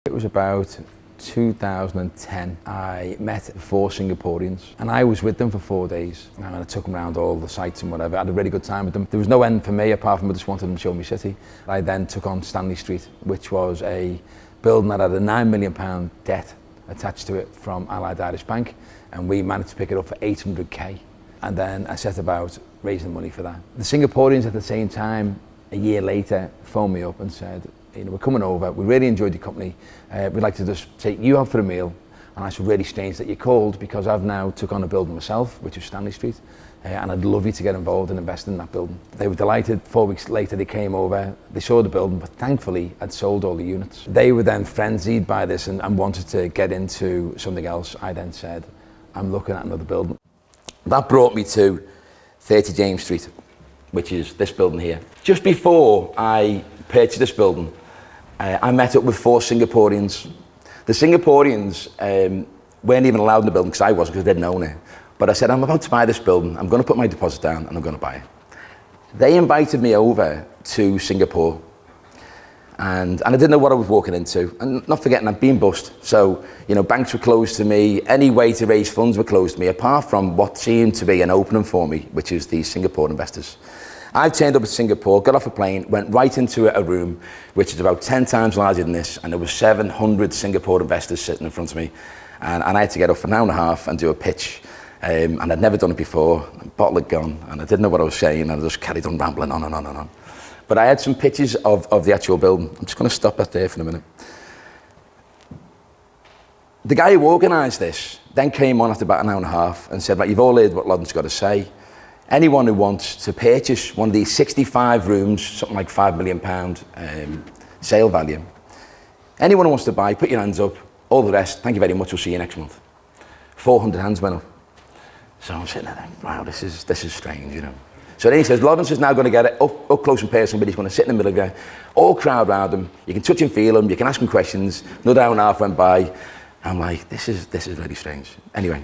It was about 2010. I met 4 Singaporeans and I was with them for 4 days. And I took them around all the sites and whatever. I had a really good time with them. There was no end for me apart from I just wanted them to show me city. I then took on Stanley Street, which was a building that had a £9 million debt attached to it from Allied Irish Bank, and we managed to pick it up for 800k. And then I set about raising money for that. The Singaporeans at the same time, a year later, phoned me up and said, we're coming over, we really enjoyed your company, we'd like to just take you out for a meal. And I said, really strange that you called, because I've now took on a building myself, which is Stanley Street, and I'd love you to get involved and invest in that building. They were delighted. 4 weeks later they came over, they saw the building, but thankfully I'd sold all the units. They were then frenzied by this and wanted to get into something else. I then said, I'm looking at another building. That brought me to 30 James Street, which is this building here. Just before I purchased this building, I met up with 4 Singaporeans. The Singaporeans weren't even allowed in the building because I wasn't, because they didn't own it. But I said, I'm about to buy this building, I'm going to put my deposit down and I'm going to buy it. They invited me over to Singapore, and I didn't know what I was walking into. And not forgetting, I'd been bust. So, banks were closed to me, any way to raise funds were closed to me, apart from what seemed to be an opening for me, which is the Singapore investors. I turned up at Singapore, got off a plane, went right into a room which is about 10 times larger than this, and there was 700 Singapore investors sitting in front of me. And I had to get up for an hour and a half and do a pitch. And I'd never done it before, a bottle had gone, and I didn't know what I was saying, and I just carried on rambling on and on and on. But I had some pictures of the actual building. I'm just going to stop that there for a minute. The guy who organised this then came on after about an hour and a half and said, right, you've all heard what Loddon's got to say. Anyone who wants to purchase one of these 65 rooms, something like £5 million sale value, anyone who wants to buy, put your hands up. All the rest, thank you very much, we'll see you next month. 400 hands went up. So I'm sitting there, wow, this is strange, So then he says, Lawrence is now going to get it up close and personal, but he's going to sit in the middle of the all crowd around him. You can touch and feel him, you can ask him questions. Another hour and a half went by. I'm like, this is really strange. Anyway,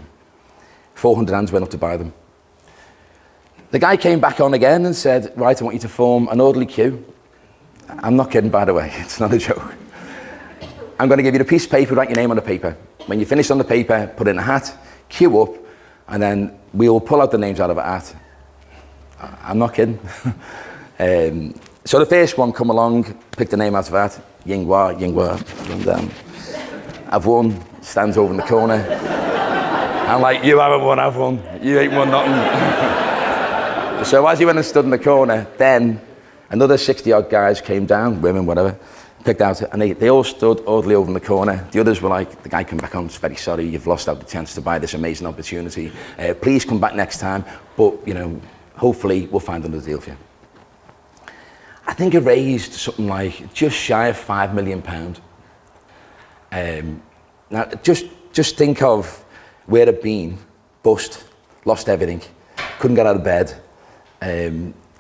400 hands went up to buy them. The guy came back on again and said, right, I want you to form an orderly queue. I'm not kidding, by the way, it's not a joke. I'm going to give you a piece of paper, write your name on the paper. When you finish on the paper, put it in a hat, queue up, and then we will pull out the names out of a hat. I'm not kidding. So the first one come along, pick the name out of a hat, Yinghua, run down. I've won, stands over in the corner. I'm like, you haven't won, I've won. You ain't won nothing. So as he went and stood in the corner, then another 60 odd guys came down, women, whatever, picked out, and they all stood orderly over in the corner. The others were like, the guy came back on, it's very sorry, you've lost out the chance to buy this amazing opportunity. Please come back next time, but hopefully we'll find another deal for you. I think it raised something like just shy of £5 million. Now just think of where I'd been, bust, lost everything, couldn't get out of bed,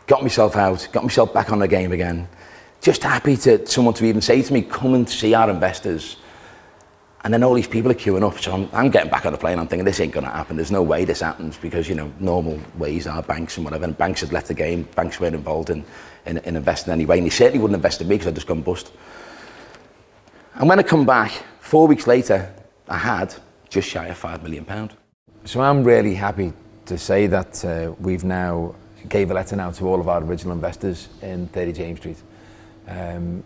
got myself out, got myself back on the game again. Just happy to someone to even say to me, come and see our investors. And then all these people are queuing up, so I'm getting back on the plane, I'm thinking this ain't gonna happen, there's no way this happens, because normal ways are banks and whatever, and banks had left the game, banks weren't involved in investing anyway, and they certainly wouldn't invest in me because I'd just gone bust. And when I come back, 4 weeks later, I had just shy of £5 million. So I'm really happy to say that we've now gave a letter now to all of our original investors in 30 James Street. And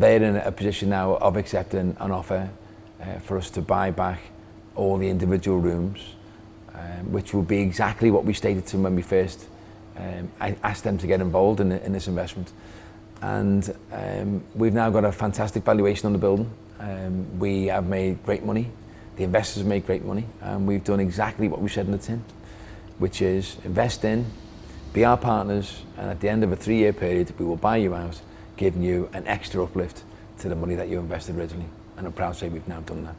they're in a position now of accepting an offer for us to buy back all the individual rooms, which will be exactly what we stated to them when we first I asked them to get involved in this investment. And we've now got a fantastic valuation on the building. We have made great money, the investors make great money, and we've done exactly what we said in the tin, which is invest in, be our partners, and at the end of a 3-year period, we will buy you out, giving you an extra uplift to the money that you invested originally. And I'm proud to say we've now done that.